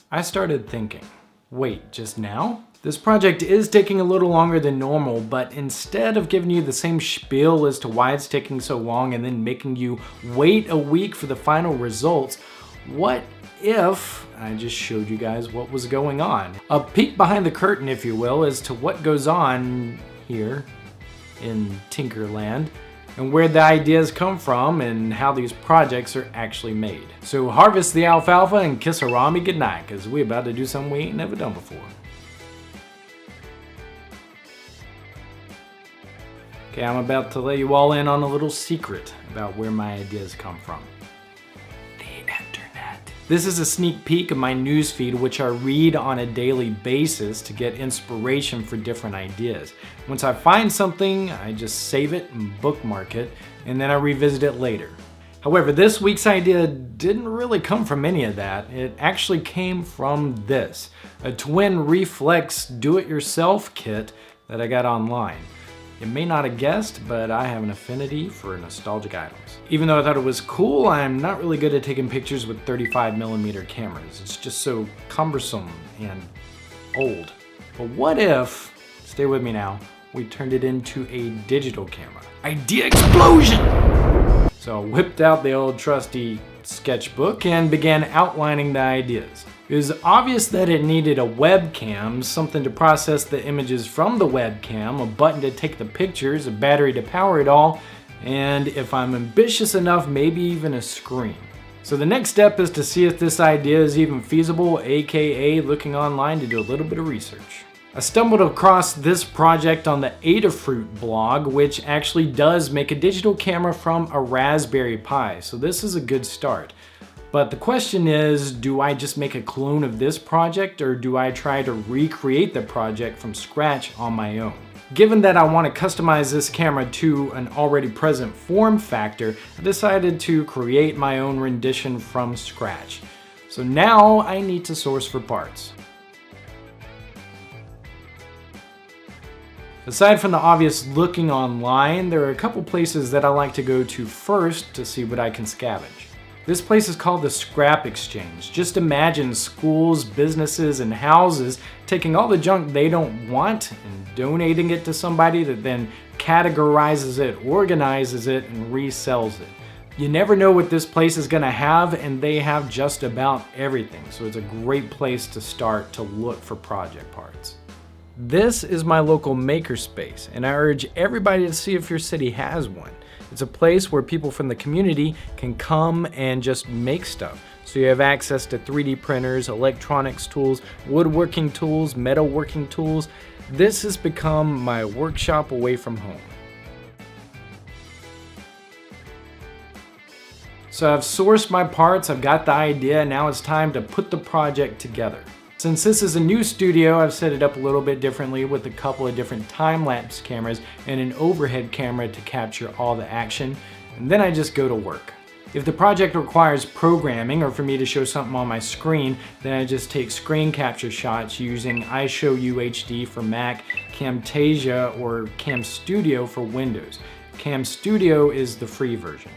I started thinking, wait, just now? This project is taking a little longer than normal, but instead of giving you the same spiel as to why it's taking so long and then making you wait a week for the final results, what if I just showed you guys what was going on? A peek behind the curtain, if you will, as to what goes on here in Tinkerland, and where the ideas come from and how these projects are actually made. So harvest the alfalfa and kiss Harami goodnight, because we're about to do something we ain't never done before. Okay, I'm about to let you all in on a little secret about where my ideas come from. The internet. This is a sneak peek of my newsfeed, which I read on a daily basis to get inspiration for different ideas. Once I find something, I just save it and bookmark it, and then I revisit it later. However, this week's idea didn't really come from any of that. It actually came from this, a twin reflex do-it-yourself kit that I got online. You may not have guessed, but I have an affinity for nostalgic items. Even though I thought it was cool, I'm not really good at taking pictures with 35mm cameras. It's just so cumbersome and old. But what if, stay with me now, we turned it into a digital camera? Idea explosion! So I whipped out the old trusty sketchbook and began outlining the ideas. It was obvious that it needed a webcam, something to process the images from the webcam, a button to take the pictures, a battery to power it all, and if I'm ambitious enough, maybe even a screen. So the next step is to see if this idea is even feasible, aka looking online to do a little bit of research. I stumbled across this project on the Adafruit blog, which actually does make a digital camera from a Raspberry Pi, so this is a good start. But the question is, do I just make a clone of this project, or do I try to recreate the project from scratch on my own? Given that I want to customize this camera to an already present form factor, I decided to create my own rendition from scratch. So now I need to source for parts. Aside from the obvious looking online, there are a couple places that I like to go to first to see what I can scavenge. This place is called the Scrap Exchange. Just imagine schools, businesses, and houses taking all the junk they don't want and donating it to somebody that then categorizes it, organizes it, and resells it. You never know what this place is gonna have, and they have just about everything, so it's a great place to start to look for project parts. This is my local makerspace, and I urge everybody to see if your city has one. It's a place where people from the community can come and just make stuff. So you have access to 3D printers, electronics tools, woodworking tools, metalworking tools. This has become my workshop away from home. So I've sourced my parts, I've got the idea, now it's time to put the project together. Since this is a new studio, I've set it up a little bit differently with a couple of different time-lapse cameras and an overhead camera to capture all the action, and then I just go to work. If the project requires programming or for me to show something on my screen, then I just take screen capture shots using iShow UHD for Mac, Camtasia, or Cam Studio for Windows. Cam Studio is the free version.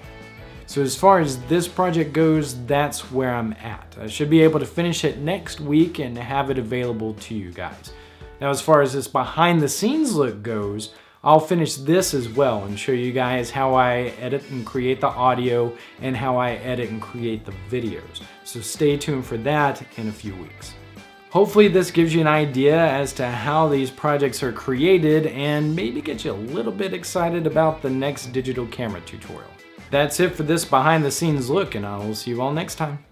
So as far as this project goes, that's where I'm at. I should be able to finish it next week and have it available to you guys. Now as far as this behind the scenes look goes, I'll finish this as well and show you guys how I edit and create the audio and how I edit and create the videos. So stay tuned for that in a few weeks. Hopefully this gives you an idea as to how these projects are created and maybe get you a little bit excited about the next digital camera tutorial. That's it for this behind the scenes look, and I will see you all next time.